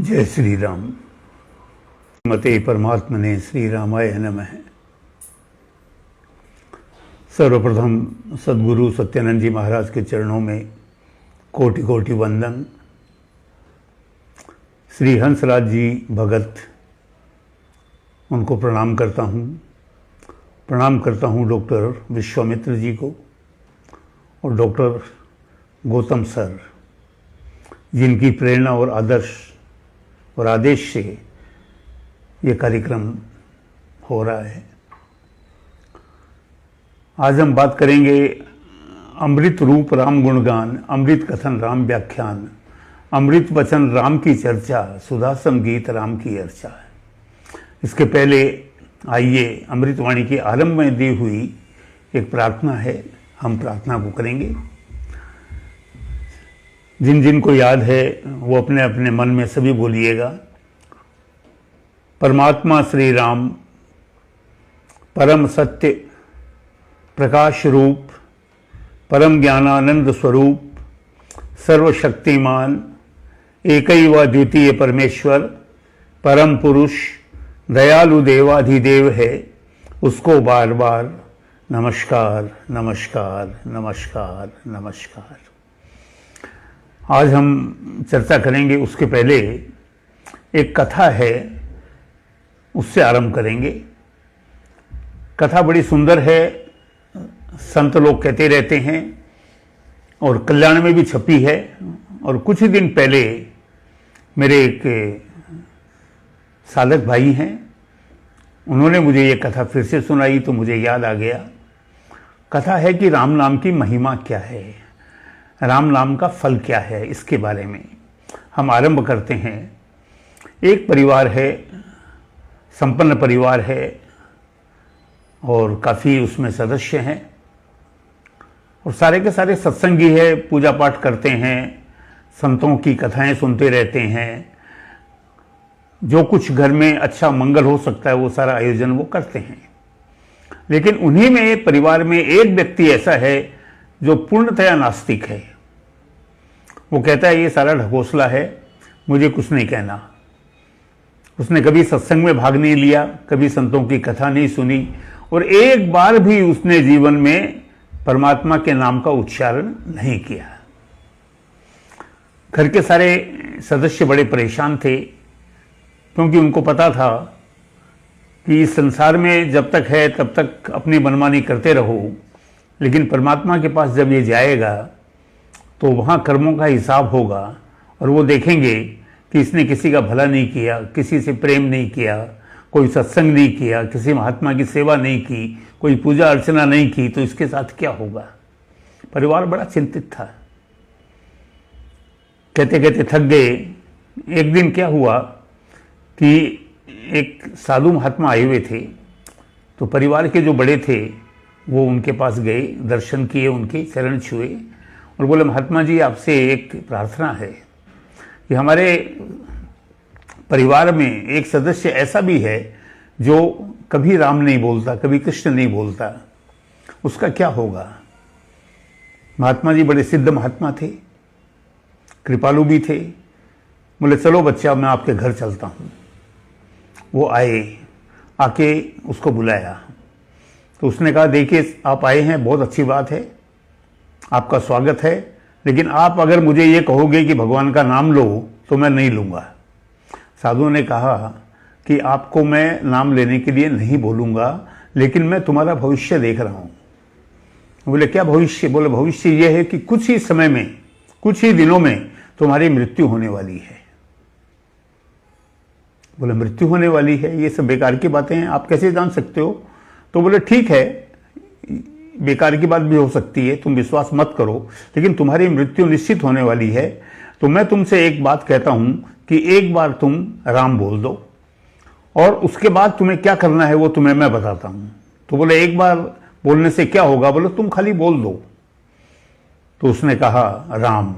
जय श्री राम। मते परमात्मने श्री रामाय नमः। सर्वप्रथम सद्गुरु सत्यानंद जी महाराज के चरणों में कोटि कोटि वंदन। श्री हंसराज जी भगत, उनको प्रणाम करता हूँ। प्रणाम करता हूँ डॉक्टर विश्वामित्र जी को और डॉक्टर गौतम सर, जिनकी प्रेरणा और आदर्श और आदेश से ये कार्यक्रम हो रहा है। आज हम बात करेंगे अमृत रूप राम गुणगान, अमृत कथन राम व्याख्यान, अमृत वचन राम की चर्चा, सुधासम गीत राम की अर्चा। इसके पहले आइए अमृतवाणी के आरंभ में दी हुई एक प्रार्थना है, हम प्रार्थना को करेंगे। जिन जिन को याद है वो अपने अपने मन में सभी बोलिएगा। परमात्मा श्री राम परम सत्य प्रकाश रूप, परम ज्ञानानंद स्वरूप, सर्वशक्तिमान, एकैव द्वितीय परमेश्वर, परम पुरुष, दयालु देवाधिदेव है, उसको बार बार नमस्कार नमस्कार नमस्कार नमस्कार। आज हम चर्चा करेंगे, उसके पहले एक कथा है, उससे आरंभ करेंगे। कथा बड़ी सुंदर है, संत लोग कहते रहते हैं और कल्याण में भी छपी है। और कुछ ही दिन पहले मेरे एक साधक भाई हैं, उन्होंने मुझे ये कथा फिर से सुनाई तो मुझे याद आ गया। कथा है कि राम नाम की महिमा क्या है, राम नाम का फल क्या है, इसके बारे में हम आरंभ करते हैं। एक परिवार है, संपन्न परिवार है और काफ़ी उसमें सदस्य हैं और सारे के सारे सत्संगी है, पूजा पाठ करते हैं, संतों की कथाएं सुनते रहते हैं। जो कुछ घर में अच्छा मंगल हो सकता है वो सारा आयोजन वो करते हैं। लेकिन उन्हीं में परिवार में एक व्यक्ति ऐसा है जो पूर्णतया नास्तिक है। वो कहता है ये सारा ढकोसला है, मुझे कुछ नहीं कहना। उसने कभी सत्संग में भाग नहीं लिया, कभी संतों की कथा नहीं सुनी और एक बार भी उसने जीवन में परमात्मा के नाम का उच्चारण नहीं किया। घर के सारे सदस्य बड़े परेशान थे, क्योंकि उनको पता था कि इस संसार में जब तक है तब तक अपनी मनमानी करते रहो, लेकिन परमात्मा के पास जब ये जाएगा तो वहाँ कर्मों का हिसाब होगा और वो देखेंगे कि इसने किसी का भला नहीं किया, किसी से प्रेम नहीं किया, कोई सत्संग नहीं किया, किसी महात्मा की सेवा नहीं की, कोई पूजा अर्चना नहीं की, तो इसके साथ क्या होगा। परिवार बड़ा चिंतित था, कहते कहते थक गए। एक दिन क्या हुआ कि एक साधु महात्मा आए हुए थे, तो परिवार के जो बड़े थे वो उनके पास गए, दर्शन किए, उनके चरण छुए और बोले, महात्मा जी आपसे एक प्रार्थना है कि हमारे परिवार में एक सदस्य ऐसा भी है जो कभी राम नहीं बोलता, कभी कृष्ण नहीं बोलता, उसका क्या होगा। महात्मा जी बड़े सिद्ध महात्मा थे, कृपालु भी थे। बोले चलो बच्चा, मैं आपके घर चलता हूँ। वो आए, आके उसको बुलाया तो उसने कहा, देखिए आप आए हैं, बहुत अच्छी बात है, आपका स्वागत है, लेकिन आप अगर मुझे ये कहोगे कि भगवान का नाम लो तो मैं नहीं लूँगा। साधु ने कहा कि आपको मैं नाम लेने के लिए नहीं बोलूँगा, लेकिन मैं तुम्हारा भविष्य देख रहा हूँ। बोले क्या भविष्य। बोले भविष्य ये है कि कुछ ही समय में, कुछ ही दिनों में तुम्हारी मृत्यु होने वाली है। बोले मृत्यु होने वाली है, ये सब बेकार की बातें हैं, आप कैसे जान सकते हो। तो बोले ठीक है, बेकार की बात भी हो सकती है, तुम विश्वास मत करो, लेकिन तुम्हारी मृत्यु निश्चित होने वाली है। तो मैं तुमसे एक बात कहता हूं कि एक बार तुम राम बोल दो और उसके बाद तुम्हें क्या करना है वो तुम्हें मैं बताता हूं। तो बोले एक बार बोलने से क्या होगा। बोले तुम खाली बोल दो। तो उसने कहा राम।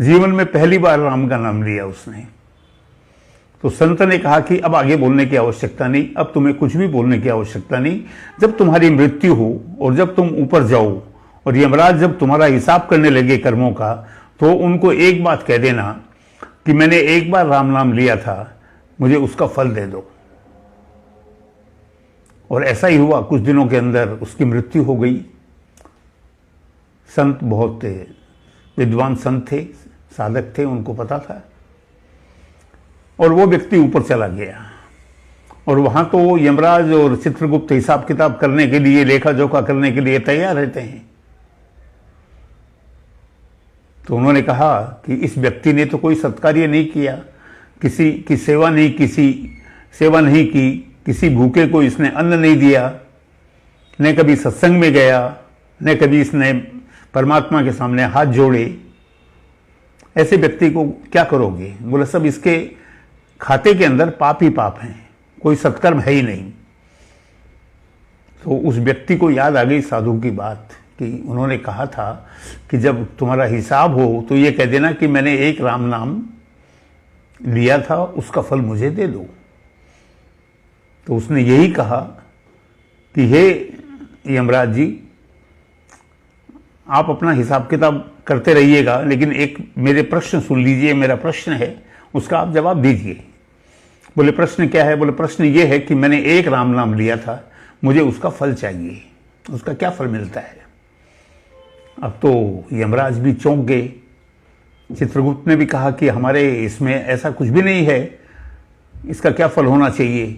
जीवन में पहली बार राम का नाम लिया उसने। तो संत ने कहा कि अब आगे बोलने की आवश्यकता नहीं, अब तुम्हें कुछ भी बोलने की आवश्यकता नहीं। जब तुम्हारी मृत्यु हो और जब तुम ऊपर जाओ और यमराज जब तुम्हारा हिसाब करने लगे कर्मों का, तो उनको एक बात कह देना कि मैंने एक बार राम नाम लिया था, मुझे उसका फल दे दो। और ऐसा ही हुआ, कुछ दिनों के अंदर उसकी मृत्यु हो गई। संत बहुत विद्वान संत थे, साधक थे, उनको पता था। और वो व्यक्ति ऊपर चला गया, और वहां तो यमराज और चित्रगुप्त हिसाब किताब करने के लिए, लेखा जोखा करने के लिए तैयार रहते हैं। तो उन्होंने कहा कि इस व्यक्ति ने तो कोई सत्कार्य नहीं किया, किसी की सेवा नहीं की, किसी भूखे को इसने अन्न नहीं दिया, न कभी सत्संग में गया, न कभी इसने परमात्मा के सामने हाथ जोड़े। ऐसे व्यक्ति को क्या करोगे? बोले सब इसके खाते के अंदर पाप ही पाप हैं, कोई सत्कर्म है ही नहीं। तो उस व्यक्ति को याद आ गई साधु की बात, कि उन्होंने कहा था कि जब तुम्हारा हिसाब हो तो ये कह देना कि मैंने एक राम नाम लिया था, उसका फल मुझे दे दो। तो उसने यही कहा कि हे यमराज जी, आप अपना हिसाब किताब करते रहिएगा, लेकिन एक मेरे प्रश्न सुन लीजिए। मेरा प्रश्न है, उसका आप जवाब दीजिए। बोले प्रश्न क्या है? बोले प्रश्न ये है कि मैंने एक राम नाम लिया था, मुझे उसका फल चाहिए, उसका क्या फल मिलता है? अब तो यमराज भी चौंक गए। चित्रगुप्त ने भी कहा कि हमारे इसमें ऐसा कुछ भी नहीं है, इसका क्या फल होना चाहिए?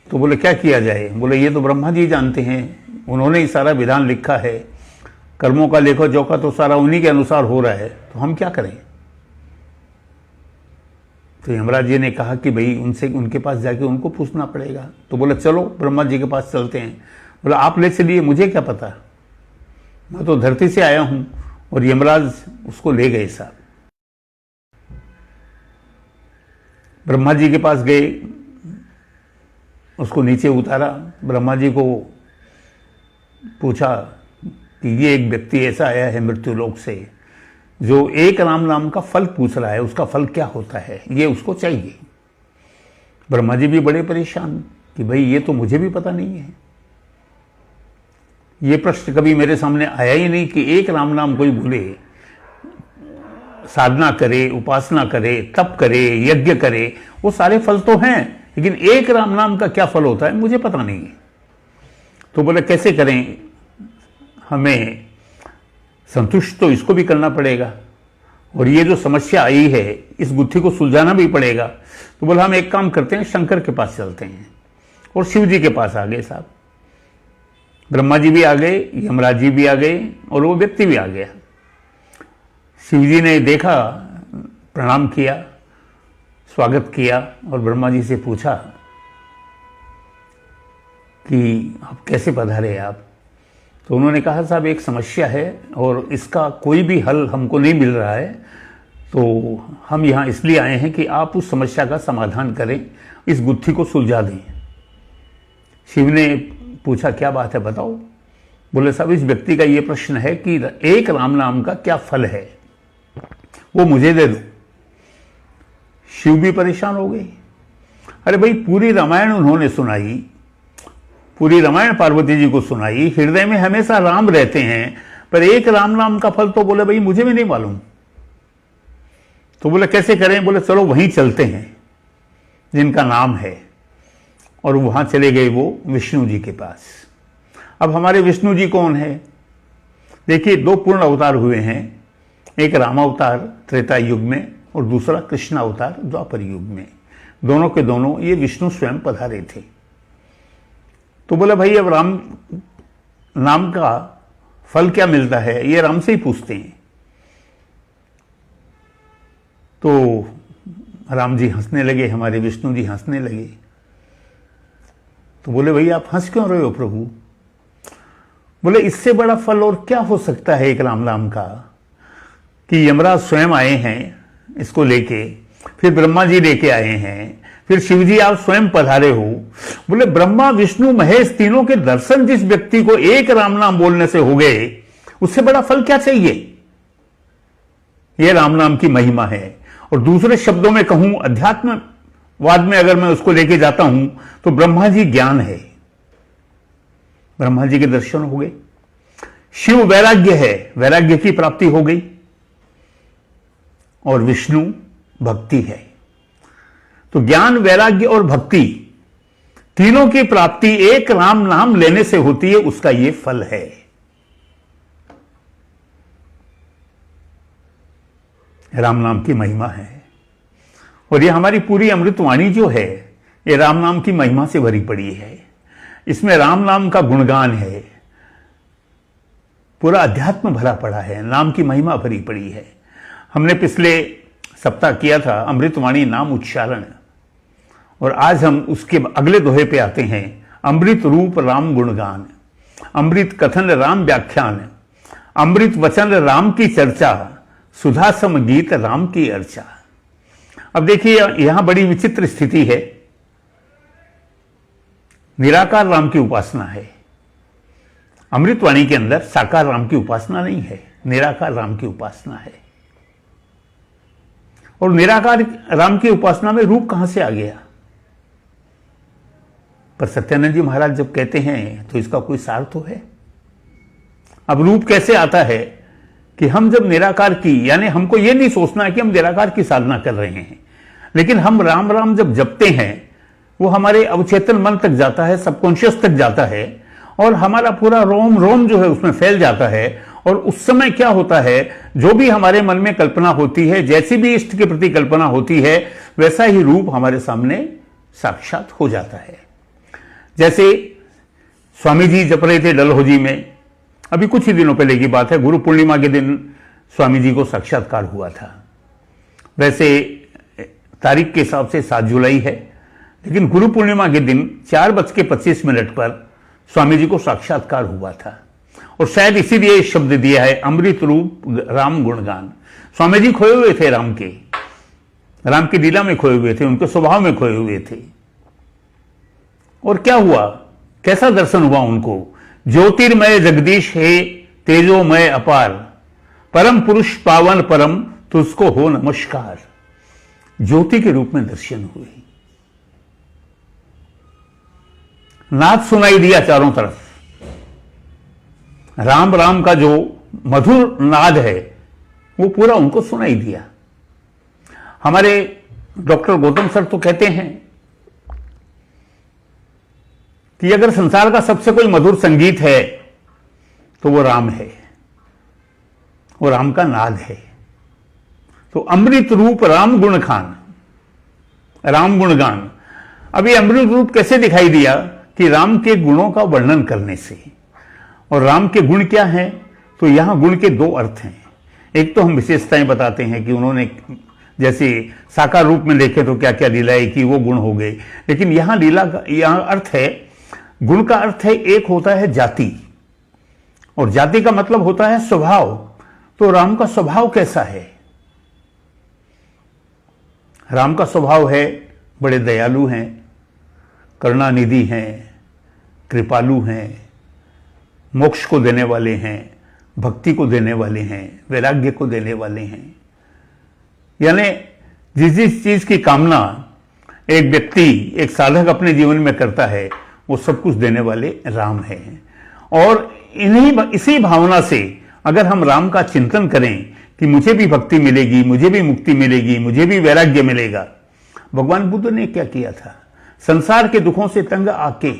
तो बोले क्या किया जाए? बोले ये तो ब्रह्मा जी जानते हैं, उन्होंने ही सारा विधान लिखा है, कर्मों का लेखा जोखा तो सारा उन्हीं के अनुसार हो रहा है, तो हम क्या करें? तो यमराज जी ने कहा कि भाई उनके पास जाके उनको पूछना पड़ेगा। तो बोले चलो ब्रह्मा जी के पास चलते हैं। बोला आप ले चलिए, मुझे क्या पता, मैं तो धरती से आया हूं। और यमराज उसको ले गए साहब। ब्रह्मा जी के पास गए, उसको नीचे उतारा, ब्रह्मा जी को पूछा कि ये एक व्यक्ति ऐसा आया है मृत्यु लोक से, जो एक राम नाम का फल पूछ रहा है, उसका फल क्या होता है, ये उसको चाहिए। ब्रह्मा जी भी बड़े परेशान कि भाई ये तो मुझे भी पता नहीं है, ये प्रश्न कभी मेरे सामने आया ही नहीं कि एक राम नाम कोई भूले, साधना करे, उपासना करे, तप करे, यज्ञ करे, वो सारे फल तो हैं, लेकिन एक राम नाम का क्या फल होता है मुझे पता नहीं है। तो बोले कैसे करें, हमें संतुष्ट तो इसको भी करना पड़ेगा, और ये जो समस्या आई है इस गुत्थी को सुलझाना भी पड़ेगा। तो बोला हम एक काम करते हैं, शंकर के पास चलते हैं। और शिव जी के पास आ गए साहब। ब्रह्मा जी भी आ गए, यमराज जी भी आ गए, और वो व्यक्ति भी आ गया। शिव जी ने देखा, प्रणाम किया, स्वागत किया, और ब्रह्मा जी से पूछा कि आप कैसे पधारे आप? तो उन्होंने कहा साहब एक समस्या है और इसका कोई भी हल हमको नहीं मिल रहा है, तो हम यहाँ इसलिए आए हैं कि आप उस समस्या का समाधान करें, इस गुत्थी को सुलझा दें। शिव ने पूछा क्या बात है बताओ? बोले साहब इस व्यक्ति का ये प्रश्न है कि एक राम नाम का क्या फल है, वो मुझे दे दो। शिव भी परेशान हो गए। अरे भाई पूरी रामायण उन्होंने सुनाई, पूरी रामायण पार्वती जी को सुनाई, हृदय में हमेशा राम रहते हैं, पर एक राम नाम का फल तो बोले भाई मुझे भी नहीं मालूम। तो बोले कैसे करें? बोले चलो वहीं चलते हैं जिनका नाम है। और वहां चले गए वो विष्णु जी के पास। अब हमारे विष्णु जी कौन है? देखिए दो पूर्ण अवतार हुए हैं, एक रामावतार त्रेता युग में और दूसरा कृष्ण अवतार द्वापर युग में। दोनों के दोनों ये विष्णु स्वयं पधारे थे। तो बोला भाई अब राम नाम का फल क्या मिलता है, ये राम से ही पूछते हैं। तो राम जी हंसने लगे, हमारे विष्णु जी हंसने लगे। तो बोले भाई आप हंस क्यों रहे हो प्रभु? बोले इससे बड़ा फल और क्या हो सकता है एक राम नाम का, कि यमराज स्वयं आए हैं इसको लेके, फिर ब्रह्मा जी लेके आए हैं, फिर शिव जी आप स्वयं पधारे हो। बोले ब्रह्मा विष्णु महेश तीनों के दर्शन जिस व्यक्ति को एक राम नाम बोलने से हो गए, उससे बड़ा फल क्या चाहिए? यह राम नाम की महिमा है। और दूसरे शब्दों में कहूं, अध्यात्मवाद में अगर मैं उसको लेके जाता हूं तो ब्रह्मा जी ज्ञान है, ब्रह्मा जी के दर्शन हो गए। शिव वैराग्य है, वैराग्य की प्राप्ति हो गई। और विष्णु भक्ति है। तो ज्ञान, वैराग्य और भक्ति तीनों की प्राप्ति एक राम नाम लेने से होती है, उसका यह फल है। राम नाम की महिमा है और यह हमारी पूरी अमृतवाणी जो है ये राम नाम की महिमा से भरी पड़ी है। इसमें राम नाम का गुणगान है, पूरा अध्यात्म भरा पड़ा है, नाम की महिमा भरी पड़ी है। हमने पिछले सप्ताह किया था अमृतवाणी नाम उच्चारण और आज हम उसके अगले दोहे पे आते हैं, अमृत रूप राम गुणगान, अमृत कथन राम व्याख्यान, अमृत वचन राम की चर्चा, सुधा सम गीत राम की अर्चा। अब देखिए यहां बड़ी विचित्र स्थिति है। निराकार राम की उपासना है, अमृतवाणी के अंदर साकार राम की उपासना नहीं है, निराकार राम की उपासना है। और निराकार राम की उपासना में रूप कहां से आ गया? पर सत्यानंद जी महाराज जब कहते हैं तो इसका कोई सार तो है। अब रूप कैसे आता है कि हम जब निराकार की, यानी हमको यह नहीं सोचना है कि हम निराकार की साधना कर रहे हैं, लेकिन हम राम राम जब जपते हैं वो हमारे अवचेतन मन तक जाता है, सबकॉन्शियस तक जाता है और हमारा पूरा रोम रोम जो है उसमें फैल जाता है। और उस समय क्या होता है, जो भी हमारे मन में कल्पना होती है, जैसी भी इष्ट के प्रति कल्पना होती है, वैसा ही रूप हमारे सामने साक्षात हो जाता है। जैसे स्वामी जी जप रहे थे डलहौजी में, अभी कुछ ही दिनों पहले की बात है, गुरु पूर्णिमा के दिन स्वामी जी को साक्षात्कार हुआ था। वैसे तारीख के हिसाब से 7 जुलाई है, लेकिन गुरु पूर्णिमा के दिन 4:25 पर स्वामी जी को साक्षात्कार हुआ था और शायद इसीलिए शब्द दिया है अमृत रूप राम गुणगान। स्वामी जी खोए हुए थे राम की लीला में खोए हुए थे, उनके स्वभाव में खोए हुए थे। और क्या हुआ, कैसा दर्शन हुआ उनको? ज्योतिर्मय जगदीश है तेजोमय अपार, परम पुरुष पावन परम तुझको हो नमस्कार। ज्योति के रूप में दर्शन हुए, नाद सुनाई दिया चारों तरफ, राम राम का जो मधुर नाद है वो पूरा उनको सुनाई दिया। हमारे डॉक्टर गौतम सर तो कहते हैं कि अगर संसार का सबसे कोई मधुर संगीत है तो वो राम है, वो राम का नाद है। तो अमृत रूप राम गुणखान, राम गुणगान। अब ये अमृत रूप कैसे दिखाई दिया? कि राम के गुणों का वर्णन करने से। और राम के गुण क्या हैं? तो यहां गुण के 2 अर्थ हैं। एक तो हम विशेषताएं बताते हैं कि उन्होंने जैसे साकार रूप में देखे तो क्या क्या लीलाएं की, वो गुण हो गए। लेकिन यहां लीला का यहां अर्थ है, गुण का अर्थ है, एक होता है जाति और जाति का मतलब होता है स्वभाव। तो राम का स्वभाव कैसा है? राम का स्वभाव है बड़े दयालु हैं, करुणानिधि हैं, कृपालु हैं, मोक्ष को देने वाले हैं, भक्ति को देने वाले हैं, वैराग्य को देने वाले हैं। यानी जिस जिस चीज की कामना एक व्यक्ति, एक साधक अपने जीवन में करता है, वो सब कुछ देने वाले राम हैं। और इसी भावना से अगर हम राम का चिंतन करें कि मुझे भी भक्ति मिलेगी, मुझे भी मुक्ति मिलेगी, मुझे भी वैराग्य मिलेगा। भगवान बुद्ध ने क्या किया था? संसार के दुखों से तंग आके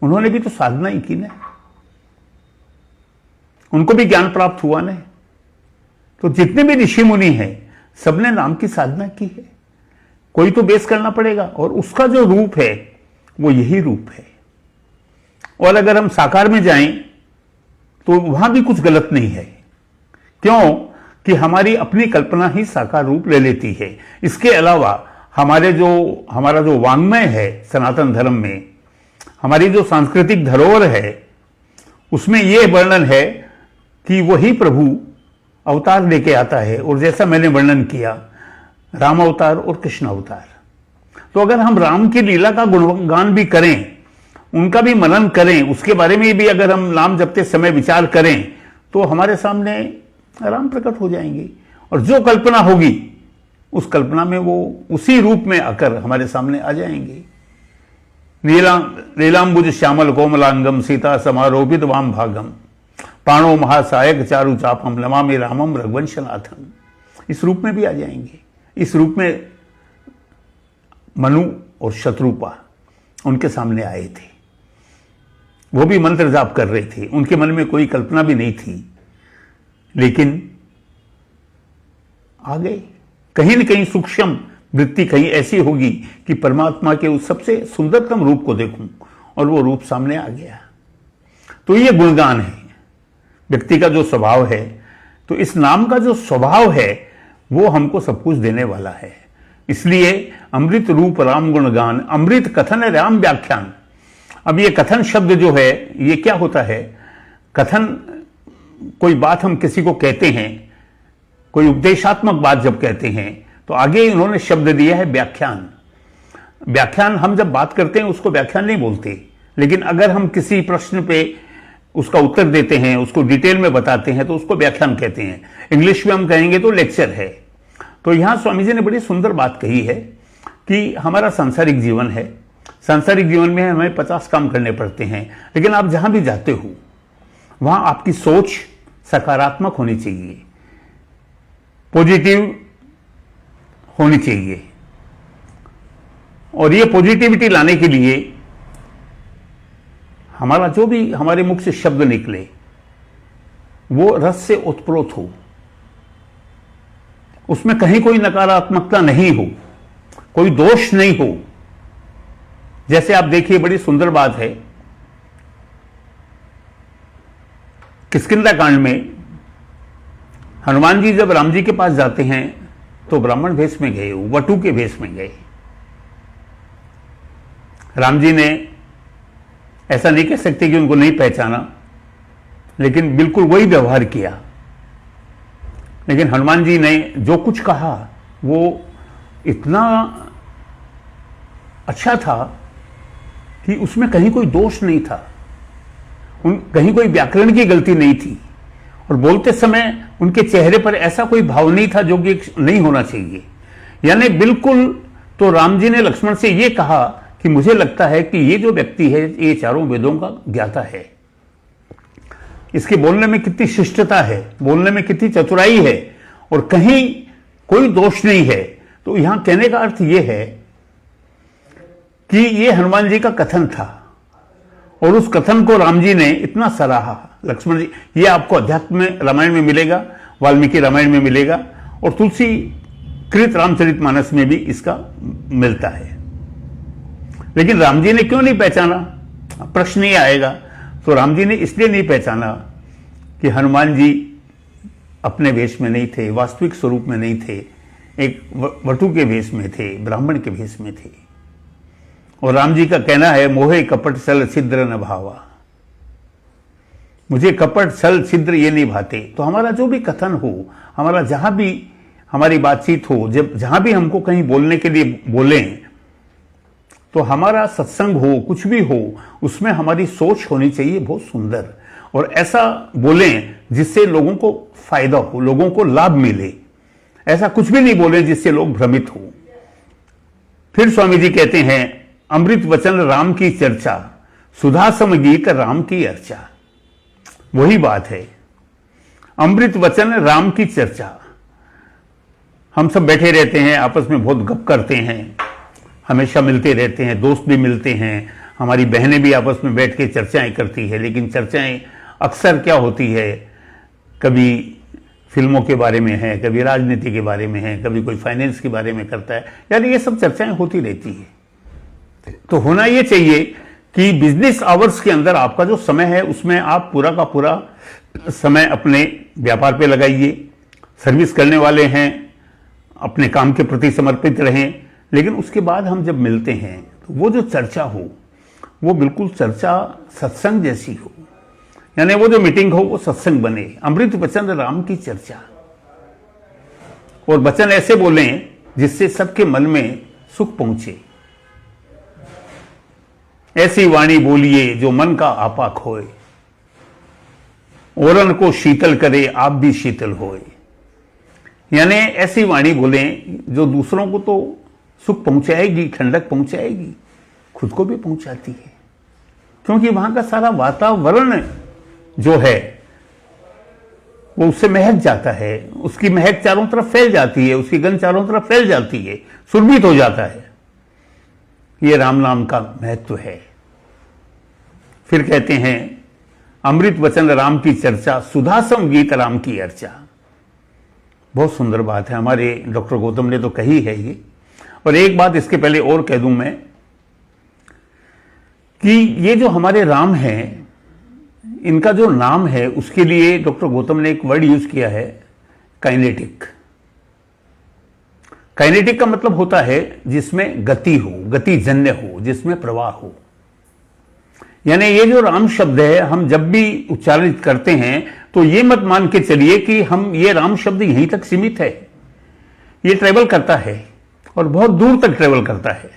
उन्होंने भी तो साधना ही की ना, उनको भी ज्ञान प्राप्त हुआ ना। तो जितने भी ऋषि मुनि हैं सबने नाम की साधना की है। कोई तो बेस करना पड़ेगा और उसका जो रूप है वो यही रूप है। और अगर हम साकार में जाएं तो वहां भी कुछ गलत नहीं है। क्यों? कि हमारी अपनी कल्पना ही साकार रूप ले लेती है। इसके अलावा हमारा जो वाङ्मय है सनातन धर्म में, हमारी जो सांस्कृतिक धरोहर है, उसमें यह वर्णन है कि वही प्रभु अवतार लेके आता है। और जैसा मैंने वर्णन किया, राम अवतार और कृष्ण अवतार। तो अगर हम राम की लीला का गुणगान भी करें, उनका भी मनन करें, उसके बारे में भी अगर हम नाम जपते समय विचार करें, तो हमारे सामने राम प्रकट हो जाएंगे। और जो कल्पना होगी उस कल्पना में वो उसी रूप में आकर हमारे सामने आ जाएंगे। नीलांबुज श्यामल कोमलांगम सीता समारोपित वाम भागम पाणो महासायक चारु चापम नमामि रामम रघुवंशनाथम। इस रूप में भी आ जाएंगे। इस रूप में मनु और शत्रुपा उनके सामने आए थे, वो भी मंत्र जाप कर रहे थे, उनके मन में कोई कल्पना भी नहीं थी, लेकिन आ गए। कहीं न कहीं सूक्ष्म वृत्ति कहीं ऐसी होगी कि परमात्मा के उस सबसे सुंदरतम रूप को देखूं, और वो रूप सामने आ गया। तो ये गुणगान है व्यक्ति का जो स्वभाव है। तो इस नाम का जो स्वभाव है वो हमको सब कुछ देने वाला है। इसलिए अमृत रूप राम गुणगान, अमृत कथन राम व्याख्यान। अब ये कथन शब्द जो है ये क्या होता है? कथन, कोई बात हम किसी को कहते हैं, कोई उपदेशात्मक बात जब कहते हैं तो आगे इन्होंने शब्द दिया है व्याख्यान। व्याख्यान हम जब बात करते हैं उसको व्याख्यान नहीं बोलते, लेकिन अगर हम किसी प्रश्न पे उसका उत्तर देते हैं, उसको डिटेल में बताते हैं तो उसको व्याख्यान कहते हैं। इंग्लिश में हम कहेंगे तो लेक्चर है। तो यहां स्वामी जी ने बड़ी सुंदर बात कही है कि हमारा सांसारिक जीवन है, सांसारिक जीवन में हमें 50 काम करने पड़ते हैं, लेकिन आप जहां भी जाते हो वहां आपकी सोच सकारात्मक होनी चाहिए, पॉजिटिव होनी चाहिए। और ये पॉजिटिविटी लाने के लिए हमारा जो भी हमारे मुख से शब्द निकले वो रस से उत्प्रोत हो, उसमें कहीं कोई नकारात्मकता नहीं हो, कोई दोष नहीं हो। जैसे आप देखिए, बड़ी सुंदर बात है, किष्किंधा कांड में हनुमान जी जब राम जी के पास जाते हैं तो ब्राह्मण भेष में गए, वटु के भेष में गए। राम जी ने ऐसा नहीं कह सकते कि उनको नहीं पहचाना, लेकिन बिल्कुल वही व्यवहार किया। लेकिन हनुमान जी ने जो कुछ कहा वो इतना अच्छा था कि उसमें कहीं कोई दोष नहीं था, कहीं कोई व्याकरण की गलती नहीं थी, और बोलते समय उनके चेहरे पर ऐसा कोई भाव नहीं था जो कि नहीं होना चाहिए। यानी बिल्कुल। तो राम जी ने लक्ष्मण से ये कहा कि मुझे लगता है कि ये जो व्यक्ति है ये चारों वेदों का ज्ञाता है, इसके बोलने में कितनी शिष्टता है, बोलने में कितनी चतुराई है, और कहीं कोई दोष नहीं है। तो यहां कहने का अर्थ यह है कि ये हनुमान जी का कथन था, और उस कथन को राम जी ने इतना सराहा। लक्ष्मण जी, ये आपको अध्यात्म रामायण में मिलेगा, वाल्मीकि रामायण में मिलेगा, और तुलसी कृत रामचरितमानस में भी इसका मिलता है। लेकिन राम जी ने क्यों नहीं पहचाना? प्रश्न ये आएगा। तो राम जी ने इसलिए नहीं पहचाना कि हनुमान जी अपने वेश में नहीं थे, वास्तविक स्वरूप में नहीं थे, एक वटु के वेश में थे, ब्राह्मण के वेश में थे। और राम जी का कहना है, मोहे कपट छल छिद्र न भावा, मुझे कपट छल छिद्र ये नहीं भाते। तो हमारा जो भी कथन हो, हमारा जहां भी हमारी बातचीत हो, जब जहां भी हमको कहीं बोलने के लिए बोलें, तो हमारा सत्संग हो, कुछ भी हो, उसमें हमारी सोच होनी चाहिए बहुत सुंदर, और ऐसा बोलें जिससे लोगों को फायदा हो, लोगों को लाभ मिले। ऐसा कुछ भी नहीं बोले जिससे लोग भ्रमित हो। फिर स्वामी जी कहते हैं, अमृत वचन राम की चर्चा, सुधा सम गीत राम की अर्चा। वही बात है, अमृत वचन राम की चर्चा। हम सब बैठे रहते हैं, आपस में बहुत गप करते हैं, हमेशा मिलते रहते हैं, दोस्त भी मिलते हैं, हमारी बहनें भी आपस में बैठ के चर्चाएं करती है। लेकिन चर्चाएं अक्सर क्या होती है, कभी फिल्मों के बारे में है, कभी राजनीति के बारे में है, कभी कोई फाइनेंस के बारे में करता है, यानी ये सब चर्चाएं होती रहती है। तो होना ये चाहिए कि बिजनेस आवर्स के अंदर आपका जो समय है उसमें आप पूरा का पूरा समय अपने व्यापार पे लगाइए। सर्विस करने वाले हैं, अपने काम के प्रति समर्पित रहें। लेकिन उसके बाद हम जब मिलते हैं तो वो जो चर्चा हो वो बिल्कुल चर्चा सत्संग जैसी हो, यानी वो जो मीटिंग हो वो सत्संग बने। अमृत वचन राम की चर्चा, और वचन ऐसे बोलें जिससे सबके मन में सुख पहुंचे। ऐसी वाणी बोलिए जो मन का आपा खोए, औरन को शीतल करे आप भी शीतल होए। यानी ऐसी वाणी बोलें जो दूसरों को तो सुख पहुंचाएगी, ठंडक पहुंचाएगी, खुद को भी पहुंचाती है, क्योंकि वहां का सारा वातावरण जो है वो उससे महक जाता है, उसकी महक चारों तरफ फैल जाती है, उसकी गंध चारों तरफ फैल जाती है, सुरभित हो जाता है। ये राम नाम का महत्व है। फिर कहते हैं अमृत वचन राम की चर्चा, सुधासम गीत राम की अर्चा। बहुत सुंदर बात है, हमारे डॉक्टर गौतम ने तो कही है ये। और एक बात इसके पहले और कह दूं मैं कि ये जो हमारे राम हैं, इनका जो नाम है उसके लिए डॉक्टर गौतम ने एक वर्ड यूज किया है, काइनेटिक। काइनेटिक का मतलब होता है जिसमें गति हो, गतिजन्य हो, जिसमें प्रवाह हो। यानी ये जो राम शब्द है, हम जब भी उच्चारित करते हैं तो ये मत मान के चलिए कि हम ये राम शब्द यहीं तक सीमित है। ये ट्रेवल करता है और बहुत दूर तक ट्रेवल करता है।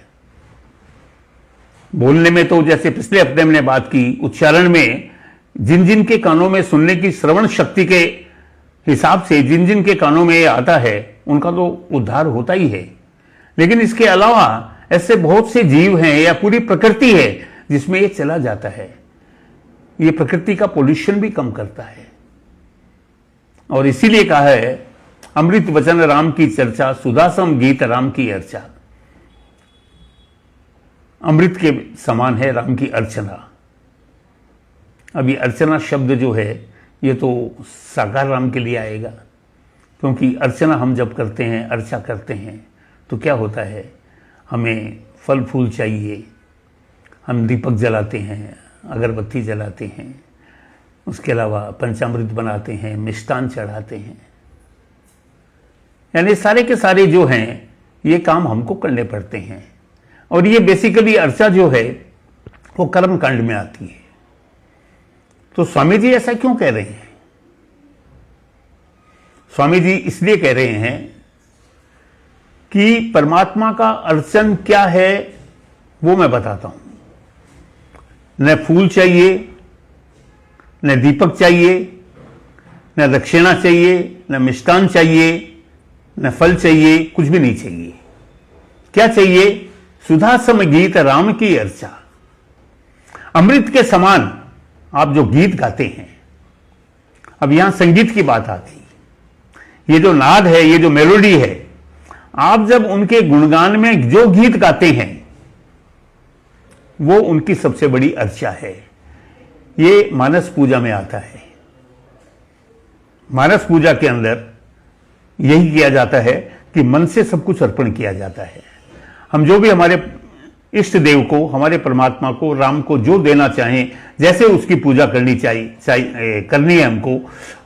बोलने में तो जैसे पिछले हफ्ते हमने बात की, उच्चारण में जिन जिन के कानों में सुनने की श्रवण शक्ति के हिसाब से जिन जिन के कानों में ये आता है उनका तो उद्धार होता ही है। लेकिन इसके अलावा ऐसे बहुत से जीव हैं या पूरी प्रकृति है जिसमें ये चला जाता है। ये प्रकृति का पोल्यूशन भी कम करता है। और इसीलिए कहा है अमृत वचन राम की चर्चा, सुधासम गीत राम की अर्चा। अमृत के समान है राम की अर्चना। अब ये अर्चना शब्द जो है ये तो साकार राम के लिए आएगा, क्योंकि अर्चना हम जब करते हैं, अर्चा करते हैं तो क्या होता है, हमें फल फूल चाहिए, हम दीपक जलाते हैं, अगरबत्ती जलाते हैं, उसके अलावा पंचामृत बनाते हैं, मिष्टान चढ़ाते हैं। यानी सारे के सारे जो हैं ये काम हमको करने पड़ते हैं। और ये बेसिकली अर्चा जो है वो कर्म कांड में आती है। तो स्वामी जी ऐसा क्यों कह रहे हैं? स्वामी जी इसलिए कह रहे हैं कि परमात्मा का अर्चन क्या है वो मैं बताता हूं। न फूल चाहिए, न दीपक चाहिए, न दक्षिणा चाहिए, न मिष्टान चाहिए, न फल चाहिए, कुछ भी नहीं चाहिए। क्या चाहिए? सुधा सम गीत राम की अर्चा। अमृत के समान आप जो गीत गाते हैं। अब यहां संगीत की बात आ गई। ये जो नाद है, ये जो मेलोडी है, आप जब उनके गुणगान में जो गीत गाते हैं वो उनकी सबसे बड़ी अर्चा है। ये मानस पूजा में आता है। मानस पूजा के अंदर यही किया जाता है कि मन से सब कुछ अर्पण किया जाता है। हम जो भी हमारे इष्ट देव को, हमारे परमात्मा को, राम को जो देना चाहें, जैसे उसकी पूजा करनी करनी है हमको,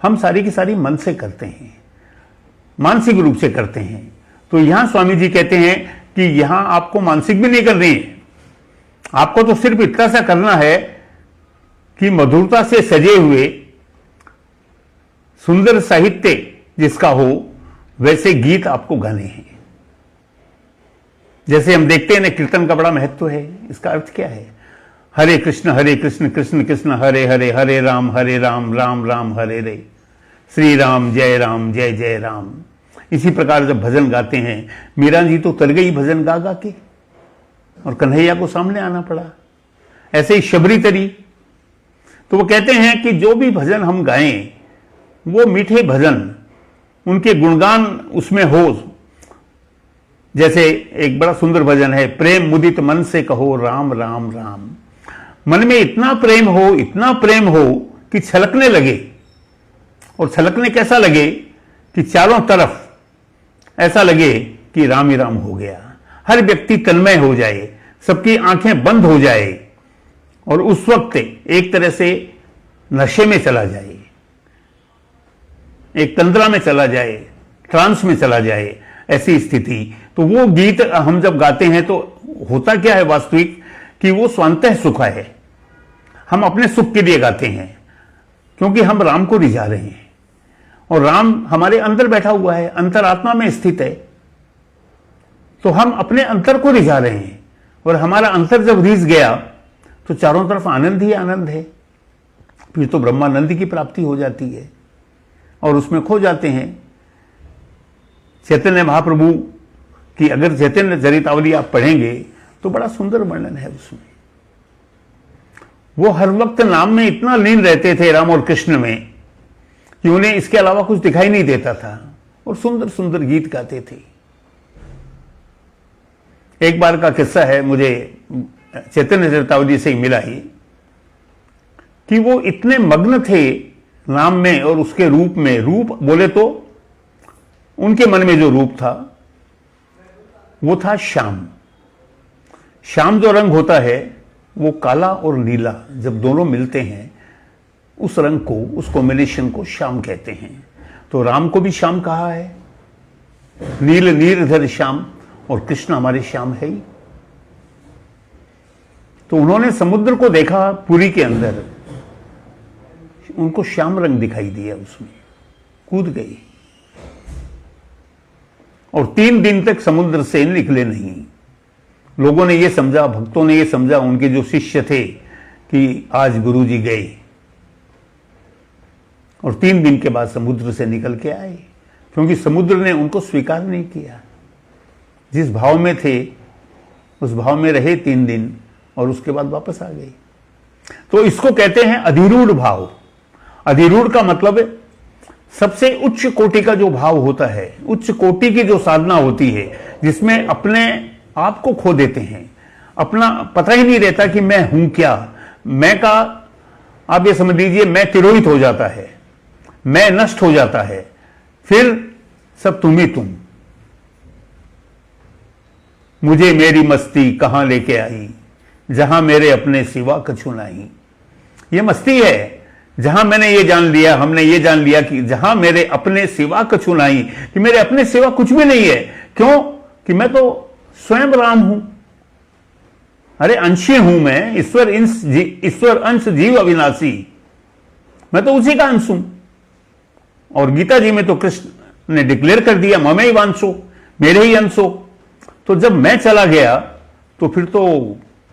हम सारी की सारी मन से करते हैं, मानसिक रूप से करते हैं। तो यहां स्वामी जी कहते हैं कि यहां आपको मानसिक भी नहीं करनी है, आपको तो सिर्फ इतना सा करना है कि मधुरता से सजे हुए सुंदर साहित्य जिसका हो वैसे गीत आपको गाने हैं। जैसे हम देखते हैं ना, कीर्तन का बड़ा महत्व है। इसका अर्थ क्या है? हरे कृष्ण कृष्ण कृष्ण हरे हरे, हरे राम राम राम हरे हरे, श्री राम जय जय राम। इसी प्रकार जब भजन गाते हैं, मीरा जी तो तर गई भजन गा गा के और कन्हैया को सामने आना पड़ा। ऐसे ही शबरी तरी। तो वो कहते हैं कि जो भी भजन हम गाएं वो मीठे भजन, उनके गुणगान उसमें हो। जैसे एक बड़ा सुंदर भजन है, प्रेम मुदित मन से कहो राम राम राम। मन में इतना प्रेम हो कि छलकने लगे। और छलकने कैसा लगे कि चारों तरफ ऐसा लगे कि राम ही राम हो गया। हर व्यक्ति तन्मय हो जाए, सबकी आंखें बंद हो जाए और उस वक्त एक तरह से नशे में चला जाए, एक तंद्रा में चला जाए, ट्रांस में चला जाए, ऐसी स्थिति। तो वो गीत हम जब गाते हैं तो होता क्या है वास्तविक कि वो स्वांतः सुख है। हम अपने सुख के लिए गाते हैं क्योंकि हम राम को रिझा रहे हैं और राम हमारे अंदर बैठा हुआ है, अंतरात्मा में स्थित है। तो हम अपने अंतर को रिझा रहे हैं और हमारा अंतर जब रिझ गया तो चारों तरफ आनंद ही आनंद है। फिर तो ब्रह्मानंद की प्राप्ति हो जाती है और उसमें खो जाते हैं। चैतन्य महाप्रभु की अगर चैतन्य चरितावली आप पढ़ेंगे तो बड़ा सुंदर वर्णन है उसमें। वो हर वक्त नाम में इतना लीन रहते थे, राम और कृष्ण में, कि उन्हें इसके अलावा कुछ दिखाई नहीं देता था और सुंदर सुंदर गीत गाते थे। एक बार का किस्सा है, मुझे चैतन्य चरितावली से ही मिला ही, कि वो इतने मग्न थे राम में और उसके रूप में। रूप बोले तो उनके मन में जो रूप था वो था श्याम। श्याम जो रंग होता है वो काला और नीला जब दोनों मिलते हैं उस रंग को, उस कॉम्बिनेशन को श्याम कहते हैं। तो राम को भी श्याम कहा है, नील नीरधर श्याम, और कृष्ण हमारे श्याम है ही। तो उन्होंने समुद्र को देखा पुरी के अंदर, उनको श्याम रंग दिखाई दिया, उसमें कूद गए और 3 दिन तक समुद्र से निकले नहीं। लोगों ने यह समझा, भक्तों ने यह समझा, उनके जो शिष्य थे कि आज गुरु जी गए, और 3 दिन के बाद समुद्र से निकल के आए, क्योंकि समुद्र ने उनको स्वीकार नहीं किया। जिस भाव में थे उस भाव में रहे 3 दिन और उसके बाद वापस आ गए। तो इसको कहते हैं अधिरूढ़ भाव। अधिरूढ़ का मतलब सबसे उच्च कोटि का जो भाव होता है, उच्च कोटि की जो साधना होती है, जिसमें अपने आप को खो देते हैं, अपना पता ही नहीं रहता कि मैं हूं क्या। मैं का आप ये समझ लीजिए, मैं तिरोहित हो जाता है, मैं नष्ट हो जाता है, फिर सब तुम ही तुम। मुझे मेरी मस्ती कहां लेके आई, जहां मेरे अपने सिवा कछु नहीं। ये मस्ती है जहां मैंने ये जान लिया, हमने ये जान लिया कि जहां मेरे अपने सिवा कछु नहीं, कि मेरे अपने सिवा कुछ भी नहीं है। क्यों? कि मैं तो स्वयं राम हूं। अरे अंशी हूं मैं, ईश्वर अंश जीव अविनाशी, मैं तो उसी का अंश हूं। और गीता जी में तो कृष्ण ने डिक्लेयर कर दिया, ममे वांशो, मेरे ही अंश हो। तो जब मैं चला गया तो फिर तो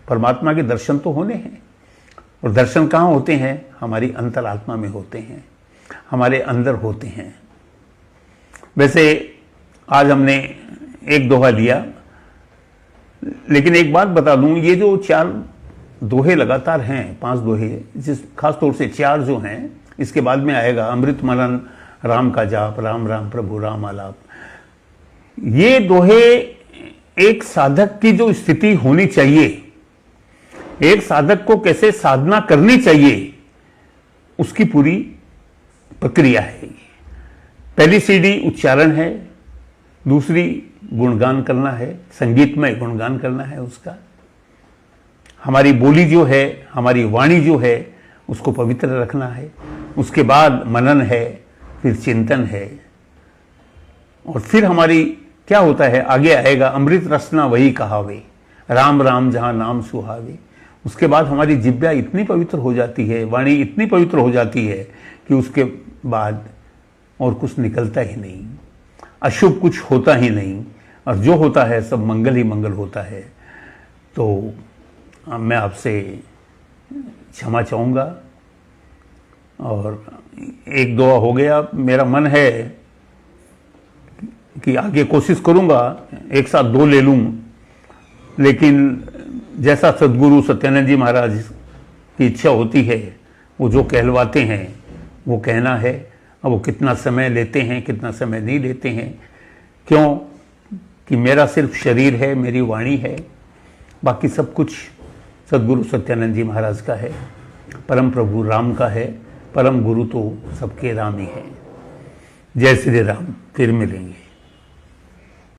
परमात्मा के दर्शन तो होने हैं। और दर्शन कहाँ होते हैं? हमारी अंतरात्मा में होते हैं, हमारे अंदर होते हैं। वैसे आज हमने एक दोहा लिया, लेकिन एक बात बता दूं, ये जो 4 दोहे लगातार हैं, 5 दोहे, जिस खास तौर से 4 जो हैं, इसके बाद में आएगा अमृत मनन, राम का जाप, राम राम प्रभु राम आलाप। ये दोहे एक साधक की जो स्थिति होनी चाहिए, एक साधक को कैसे साधना करनी चाहिए, उसकी पूरी प्रक्रिया है। पहली सीढ़ी उच्चारण है, दूसरी गुणगान करना है, संगीतमय गुणगान करना है उसका। हमारी बोली जो है, हमारी वाणी जो है, उसको पवित्र रखना है। उसके बाद मनन है, फिर चिंतन है, और फिर हमारी क्या होता है, आगे आएगा अमृत रसना वही कहावे, राम राम जहां नाम सुहावे। उसके बाद हमारी जिह्वा इतनी पवित्र हो जाती है, वाणी इतनी पवित्र हो जाती है कि उसके बाद और कुछ निकलता ही नहीं, अशुभ कुछ होता ही नहीं, और जो होता है सब मंगल ही मंगल होता है। तो मैं आपसे क्षमा चाहूँगा, और एक दुआ हो गया। मेरा मन है कि आगे कोशिश करूँगा एक साथ 2 ले लूँ, लेकिन जैसा सद्गुरु सत्यानंद जी महाराज की इच्छा होती है, वो जो कहलवाते हैं वो कहना है। अब वो कितना समय लेते हैं, कितना समय नहीं लेते हैं, क्यों कि मेरा सिर्फ शरीर है, मेरी वाणी है, बाकी सब कुछ सद्गुरु सत्यानंद जी महाराज का है, परम प्रभु राम का है। परम गुरु तो सबके राम ही है। जय श्री राम। फिर मिलेंगे।